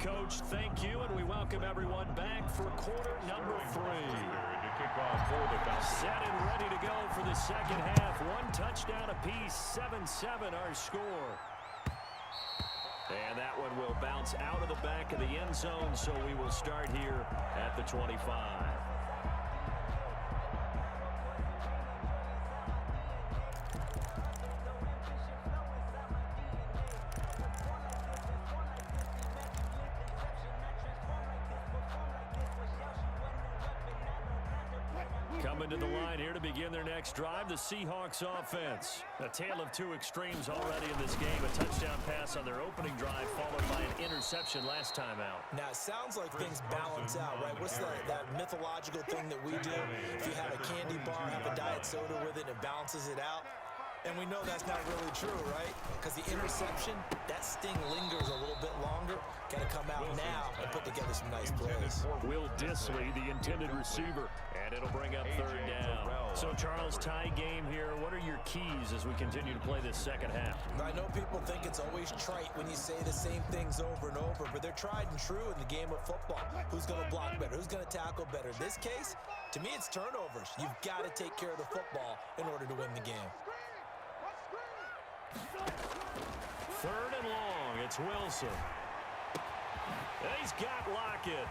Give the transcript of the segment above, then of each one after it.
Coach. Thank you, and we welcome everyone back for quarter number 3. Set and ready to go for the second half. One touchdown apiece, 7-7 our score. And that one will bounce out of the back of the end zone, so we will start here at the 25. Coming to the line here to begin their next drive, the Seahawks offense. A tale of two extremes already in this game. A touchdown pass on their opening drive, followed by an interception last time out. Now, it sounds like things balance out, right? What's that mythological thing that we do? If you have a candy bar, have a diet soda with it, it balances it out. And we know that's not really true, right? Because the interception, that sting lingers a little bit longer. Got to come out now and put together some nice plays. Will Disley, the intended receiver, and it'll bring up third down. So, Charles, tie game here. What are your keys as we continue to play this second half? I know people think it's always trite when you say the same things over and over, but they're tried and true in the game of football. Who's going to block better? Who's going to tackle better? In this case, to me, it's turnovers. You've got to take care of the football in order to win the game. Third and long, it's Wilson. He's got Lockett.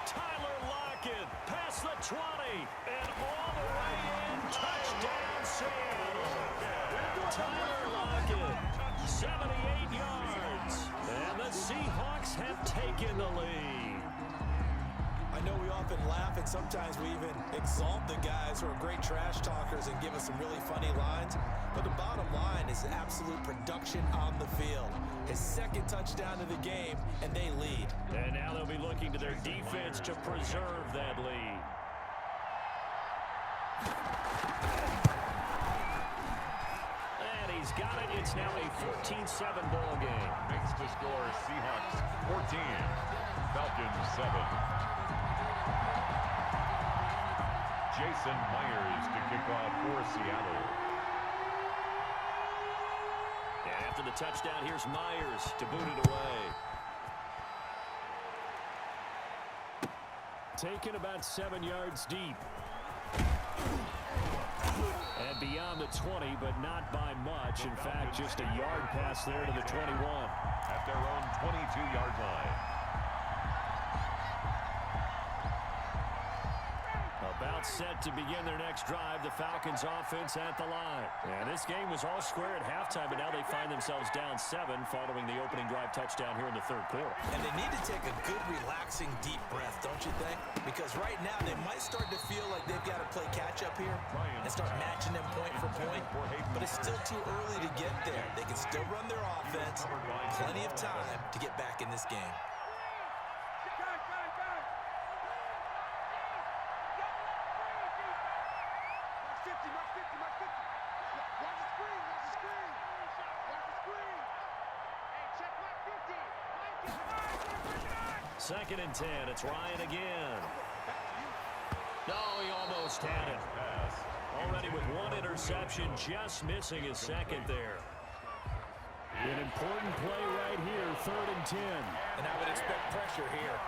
Tyler Lockett past the 20 and all the way in. Touchdown, Seattle. Tyler Lockett, 78 yards. And the Seahawks have taken the lead. I know we often laugh and sometimes we even exalt the guys who are great trash talkers and give us some really funny lines. But the bottom line is absolute production on the field. His second touchdown of the game, and they lead. And now they'll be looking to their defense to preserve that lead. And he's got it. It's now a 14-7 ball game. Makes the score Seahawks 14, Falcons 7. Jason Myers to kick off for Seattle. And after the touchdown, here's Myers to boot it away. Taken about 7 yards deep. And beyond the 20, but not by much. In fact, just a yard pass there to the 21. At their own 22-yard line. About set to begin their next drive, the Falcons offense at the line. And this game was all square at halftime, but now they find themselves down 7 following the opening drive touchdown here in the third quarter. And they need to take a good, relaxing, deep breath, don't you think? Because right now they might start to feel like they've got to play catch-up here and start matching them point for point. But it's still too early to get there. They can still run their offense. Plenty of time to get back in this game. Second and 10. It's Ryan again. No, he almost had it. Already with one interception, just missing his second there. An important play right here, 3rd and 10. And I would expect pressure here.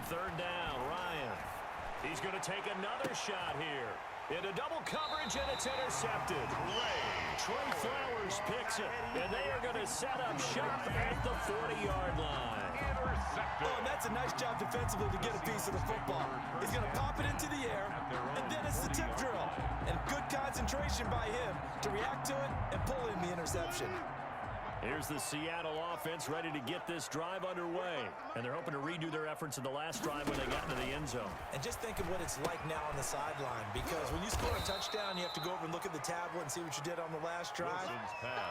Third down, Ryan. He's going to take another shot here. Into double coverage, and it's intercepted. Trey Flowers picks it, and they are going to set up shop at the 40-yard line. Oh, and that's a nice job defensively to get a piece of the football. He's going to pop it into the air, and then it's the tip drill. And good concentration by him to react to it and pull in the interception. Here's the Seattle offense ready to get this drive underway. And they're hoping to redo their efforts in the last drive when they got into the end zone. And just think of what it's like now on the sideline. Because when you score a touchdown, you have to go over and look at the tablet and see what you did on the last drive.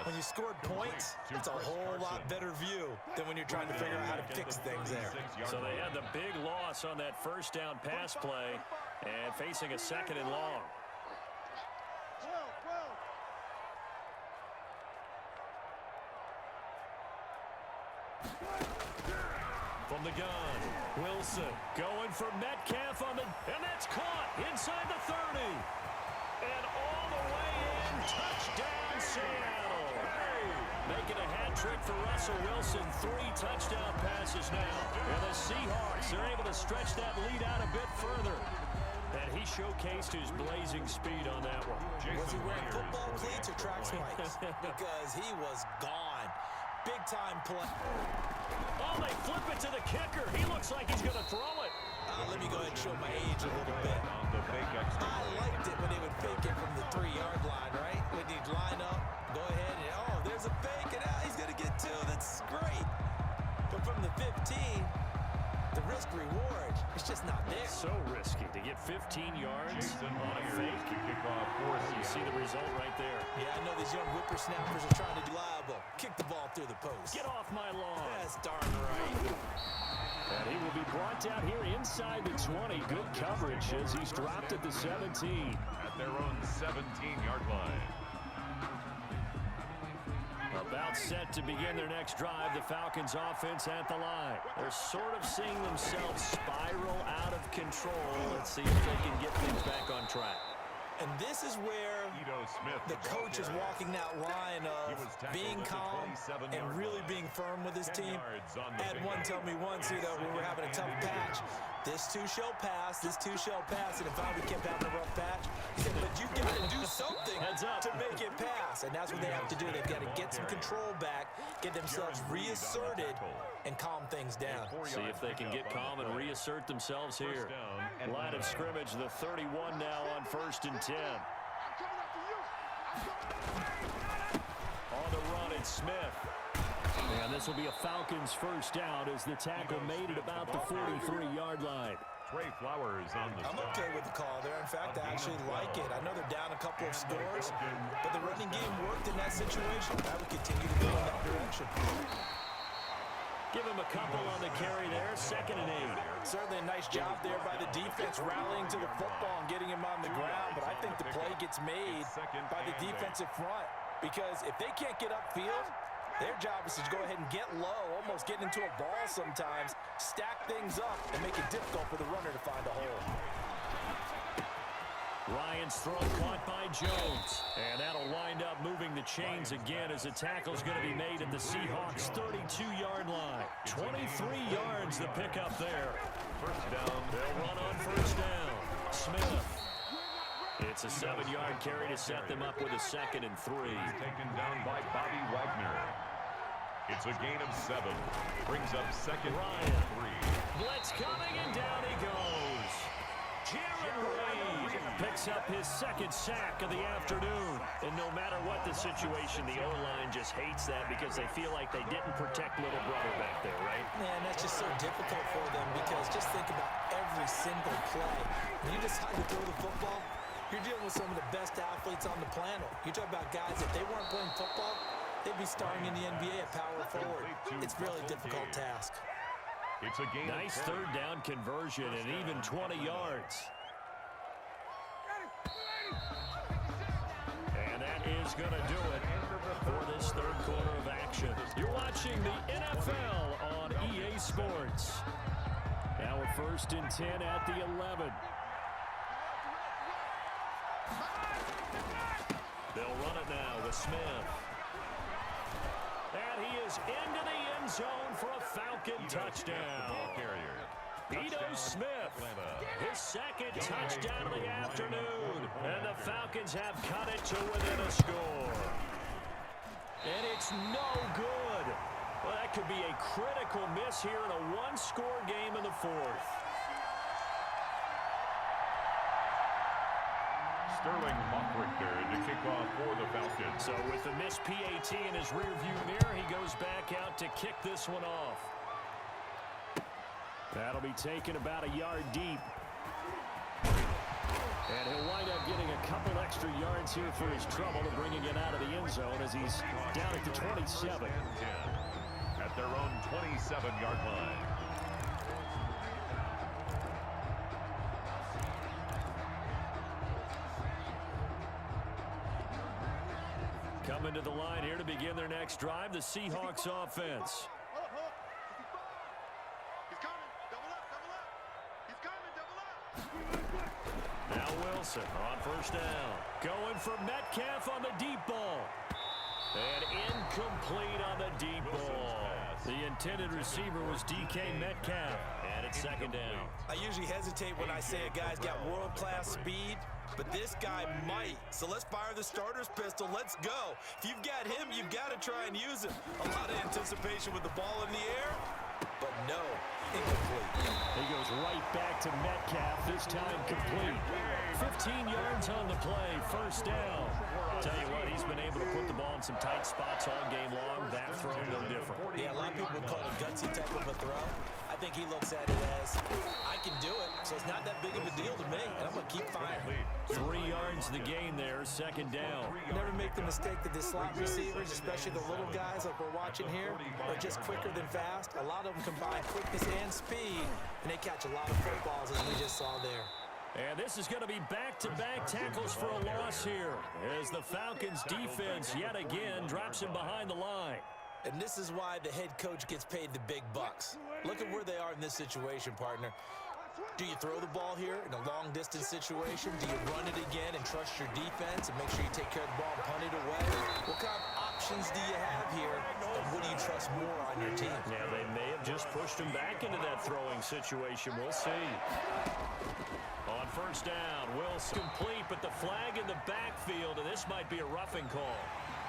When you scored points, it's a whole lot better view than when you're trying to figure out how to fix things there. So they had the big loss on that first down pass play and facing a second and long. From the gun, Wilson going for Metcalf and that's caught inside the 30. And all the way in, touchdown Seattle. Making a hat trick for Russell Wilson, 3 touchdown passes now. And the Seahawks are able to stretch that lead out a bit further. And he showcased his blazing speed on that one. Was he wearing football cleats or track spikes? Because he was gone. Big time play. Oh, they flip it to the kicker. He looks like he's going to throw it. Let me go ahead and show my age a little bit. I liked it when they would fake it from the 3-yard line, right? When he'd line up, go ahead, and oh, there's a fake, and he's going to get 2. That's great. But from the 15, the risk-reward, it's just not there. So risky to get 15 yards on a fake. To kick off for You see the result right there. Yeah, I know these young whippersnappers are trying to be liable. Kick the ball through the post. Get off my lawn. That's darn right. And he will be brought down here inside the 20. Good coverage as he's dropped at the 17. At their own 17-yard line. About set to begin their next drive, the Falcons offense at the line. They're sort of seeing themselves spiral out of control. Let's see if they can get things back on track. And this is where the coach is walking that line of being calm and really being firm with his team. I had one tell me once, when we were having a tough patch, this too shall pass, this too shall pass. And if we kept having a rough patch, he said, but you got to do something to make it pass. And that's what they have to do. They've got to get some control back, get themselves reasserted, and calm things down. See if they can get calm and reassert themselves here. Line of scrimmage, the 31 now on 1st and 10. On the run, it's Smith. And this will be a Falcons first down as the tackle made it about the 43-yard line. Trey Flowers on the I'm okay with the call there. In fact, I actually like it. I know they're down a couple of scores, but the running game worked in that situation. I would continue to go in that direction. Give him a couple on the carry there, 2nd and 8. Certainly a nice job there by the defense rallying to the football and getting him on the ground, but I think the play gets made by the defensive front because if they can't get upfield, their job is to go ahead and get low, almost get into a ball sometimes, stack things up, and make it difficult for the runner to find a hole. Ryan's throw caught by Jones. And that'll wind up moving the chains again as the tackle's going to be made at the Seahawks' 32-yard line. 23 yards the pickup there. First down. They'll run on first down. Smith. It's a 7-yard carry to set them up with a 2nd and 3. Taken down by Bobby Wagner. It's a gain of 7. Brings up 2nd and 3. Blitz coming, and down he goes. Jared Reed picks up his 2nd sack of the afternoon. And no matter what the situation, the O-line just hates that because they feel like they didn't protect little brother back there, right? Man, that's just so difficult for them because just think about every single play. When you decide to throw the football, you're dealing with some of the best athletes on the planet. You talk about guys, if they weren't playing football, they'd be starring in the NBA at power forward. It's a really difficult task. It's a gain. Nice 3rd down conversion and even 20 yards. And that is going to do it for this 3rd quarter of action. You're watching the NFL on EA Sports. Now a 1st and 10 at the 11. They'll run it now with Smith. And he is into the end zone for a Falcon touchdown. Ito Smith, his 2nd touchdown of the afternoon. And the Falcons have cut it to within a score. And it's no good. Well, that could be a critical miss here in a 1-score game in the 4th. Sterling Mockrichter to kick off for the Falcons. So with the missed PAT in his rearview mirror, he goes back out to kick this one off. That'll be taken about a yard deep. And he'll wind up getting a couple extra yards here for his trouble and bringing it out of the end zone as he's down at the 27. At their own 27-yard line. Coming to the line here to begin their next drive, the Seahawks offense. Now Wilson on first down. Going for Metcalf on the deep ball. And incomplete on the deep ball. The intended receiver was DK Metcalf. And it's second down. I usually hesitate when I say a guy's got world-class speed, but this guy might. So let's fire the starter's pistol. Let's go. If you've got him, you've got to try and use him. A lot of anticipation with the ball in the air, but no, incomplete. He goes right back to Metcalf, this time complete. 15 yards on the play, first down. Tell you what, he's been able to put the ball in some tight spots all game long. That throw, no different. Yeah, a lot of people would call it a gutsy type of a throw. I think he looks at it as, I can do it, so it's not that big of a deal to me, and I'm going to keep firing. 3 yards the gain there, second down. Never make the mistake that the slot receivers, especially the little guys like we're watching here, are just quicker than fast. A lot of them combine quickness and speed, and they catch a lot of footballs, as we just saw there. And this is going to be back-to-back tackles for a loss here, as the Falcons' defense yet again drops him behind the line. And this is why the head coach gets paid the big bucks. Look at where they are in this situation, partner. Do you throw the ball here in a long-distance situation? Do you run it again and trust your defense and make sure you take care of the ball and punt it away? What kind of options do you have here, and what do you trust more on your team? Yeah, they may have just pushed him back into that throwing situation. We'll see. On first down, Wilson complete, but the flag in the backfield, and this might be a roughing call.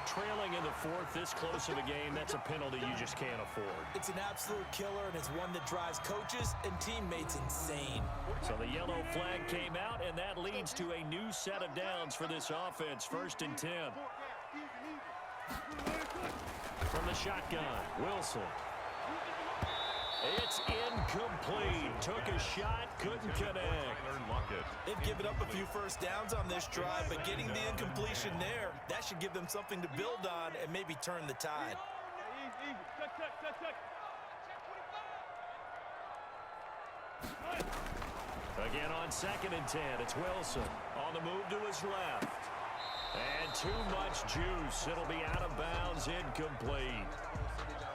Trailing in the fourth, this close of a game, that's a penalty you just can't afford. It's an absolute killer, and it's one that drives coaches and teammates insane. So the yellow flag came out, and that leads to a new set of downs for this offense. First and 10. From the shotgun, Wilson. It's incomplete. Took a shot, couldn't connect. They've given up a few first downs on this drive, but getting the incompletion there, that should give them something to build on and maybe turn the tide. Again on second and 10, it's Wilson on the move to his left. And too much juice. It'll be out of bounds, incomplete.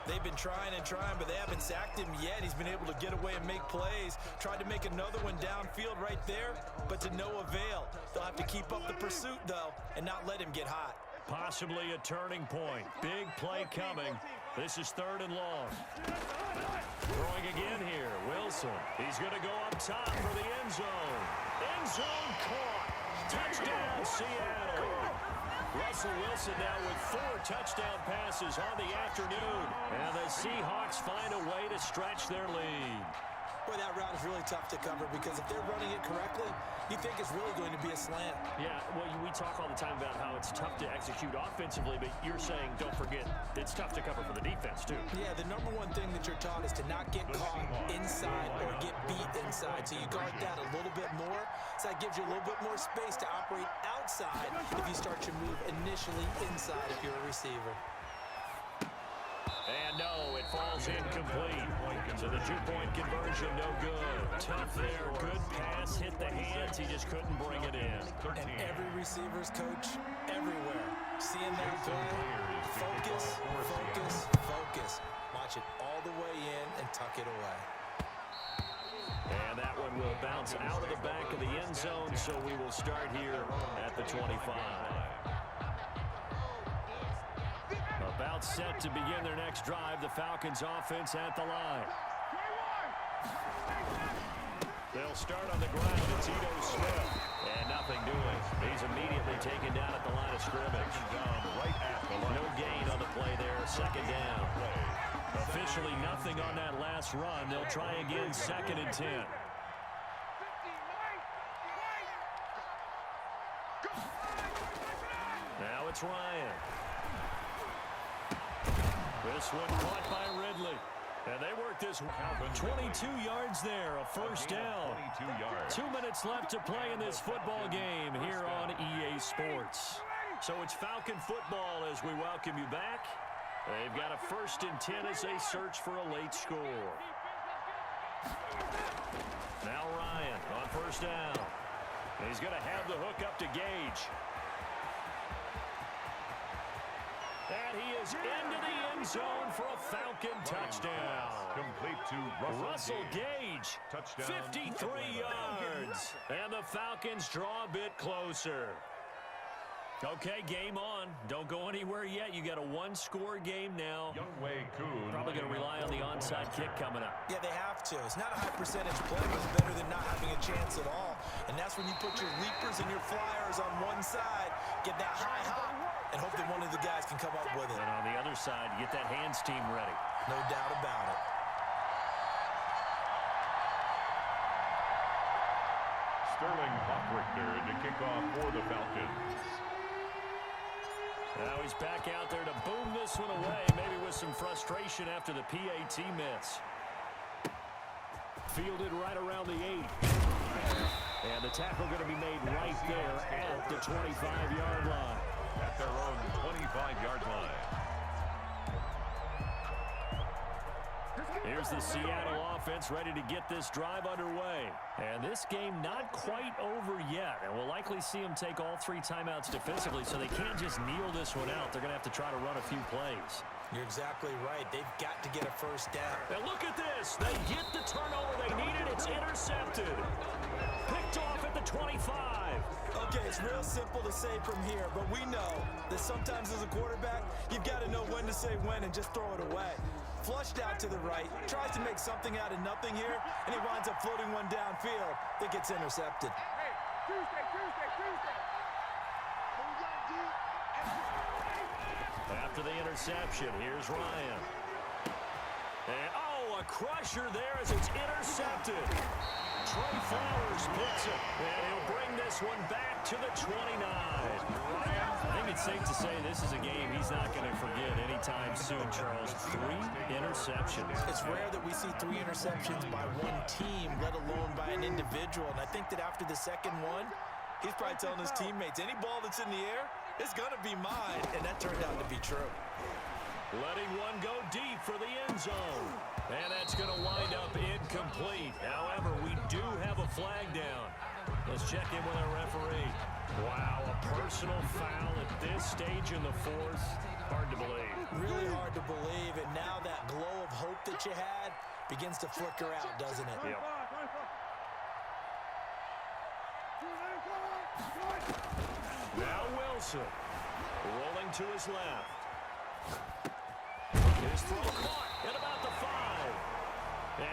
They've been trying and trying, but they haven't sacked him yet. He's been able to get away and make plays. Tried to make another one downfield right there, but to no avail. They'll have to keep up the pursuit, though, and not let him get hot. Possibly a turning point. Big play coming. This is third and long. Throwing again here, Wilson. He's going to go up top for the end zone. End zone caught. Touchdown, Seattle. Russell Wilson now with 4 touchdown passes on the afternoon. And the Seahawks find a way to stretch their lead. Boy, that route is really tough to cover because if they're running it correctly, you think it's really going to be a slant. Yeah, well, we talk all the time about how it's tough to execute offensively, but you're saying, don't forget, it's tough to cover for the defense, too. Yeah, the number one thing that you're taught is to not get caught inside or get beat inside. So you guard that a little bit more. So that gives you a little bit more space to operate outside if you start your move initially inside if you're a receiver. And no, it falls incomplete. So the 2-point conversion, no good. Tough there, good pass, hit the hands, he just couldn't bring it in. And every receiver's coach everywhere, seeing that play, focus, focus, focus. Watch it all the way in and tuck it away. And that one will bounce out of the back of the end zone, so we will start here at the 25. About set to begin their next drive, the Falcons offense at the line. They'll start on the ground. It's Ito Smith. And nothing doing. He's immediately taken down at the line of scrimmage. No gain on the play there. Second down. Officially nothing on that last run. They'll try again, second and 10. Now it's Ryan. This one caught by Ridley. And they work this 22 yards there, a first down. 2 minutes left to play in this football game here on EA Sports. So it's Falcon football as we welcome you back. They've got a first and 10 as they search for a late score. Now Ryan on first down. He's going to have the hook up to Gage. And he is into the end zone for a Falcon touchdown. Complete to Russell Gage. Touchdown, 53 Atlanta. yards. And the Falcons draw a bit closer. Okay, game on. Don't go anywhere yet. You got a one-score game now. Younghoe Koo. Probably going to rely on the onside kick coming up. Yeah, they have to. It's not a high-percentage play, but it's better than not having a chance at all. And that's when you put your leapers and your flyers on one side, get that high hop, and hope that one of the guys can come up with it. And on the other side, get that hands team ready. No doubt about it. Sterling Hockrichter to kick off for the Falcons. Now he's back out there to boom this one away, maybe with some frustration after the PAT miss. Fielded right around the 8. And the tackle going to be made right there at the 25-yard line. At their own 25-yard line. Here's the Seattle offense ready to get this drive underway. And this game not quite over yet. And we'll likely see them take all 3 timeouts defensively, so they can't just kneel this one out. They're going to have to try to run a few plays. You're exactly right. They've got to get a first down. And look at this. They get the turnover they needed. It's intercepted. Picked off at the 25. Okay, it's real simple to say from here, but we know that sometimes as a quarterback, you've got to know when to say when and just throw it away. Flushed out to the right, tries to make something out of nothing here, and he winds up floating one downfield that gets intercepted. Hey, Tuesday. After the interception, here's Ryan. And, a crusher there as it's intercepted. Trey Flowers picks it, and he'll bring this one back to the 29. I think it's safe to say this is a game he's not going to forget anytime soon, Charles. 3 interceptions. It's rare that we see 3 interceptions by one team, let alone by an individual. And I think that after the second one, he's probably telling his teammates, any ball that's in the air, it's going to be mine. And that turned out to be true. Letting one go deep for the end zone. And that's going to wind up incomplete. However, we do have a flag down. Let's check in with our referee. Wow, a personal foul at this stage in the 4th. Hard to believe. Really hard to believe. And now that glow of hope that you had begins to flicker out, doesn't it? Yep. Now Wilson. Rolling to his left. His throw caught at about the 5.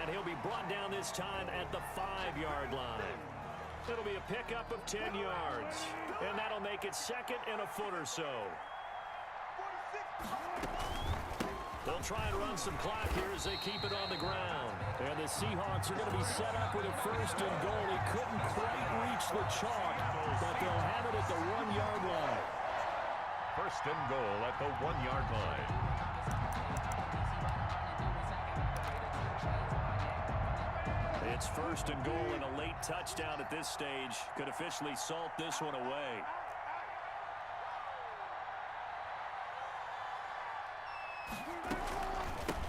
And he'll be brought down this time at the 5-yard line. It'll be a pickup of 10 yards. And that'll make it 2nd and a foot or so. They'll try and run some clock here as they keep it on the ground. And the Seahawks are going to be set up with a 1st and goal. He couldn't quite reach the chalk, but they'll have it at the 1-yard line. 1st and goal at the 1-yard line. It's 1st and goal, and a late touchdown at this stage could officially salt this one away.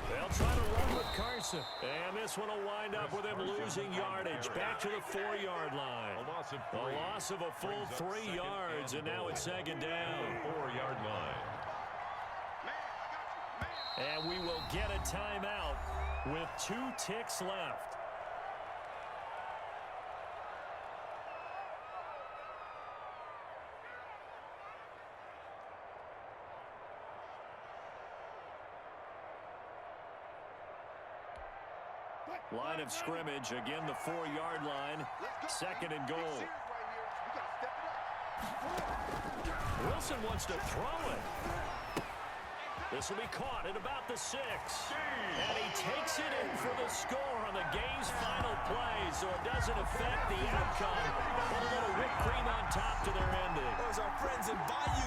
They'll try to run with Carson. And this one will wind up with him losing yardage. Back to the 4-yard line. A loss of a full 3 yards, and now it's 2nd down. 4-yard line. And we will get a timeout with 2 ticks left. Line of scrimmage, again the 4-yard line, 2nd and goal. Wilson wants to throw it. This will be caught at about the 6. And he takes it in for the score on the game's final play, so it doesn't affect the outcome. Put a little whipped cream on top to their ending. As our friends in Bayou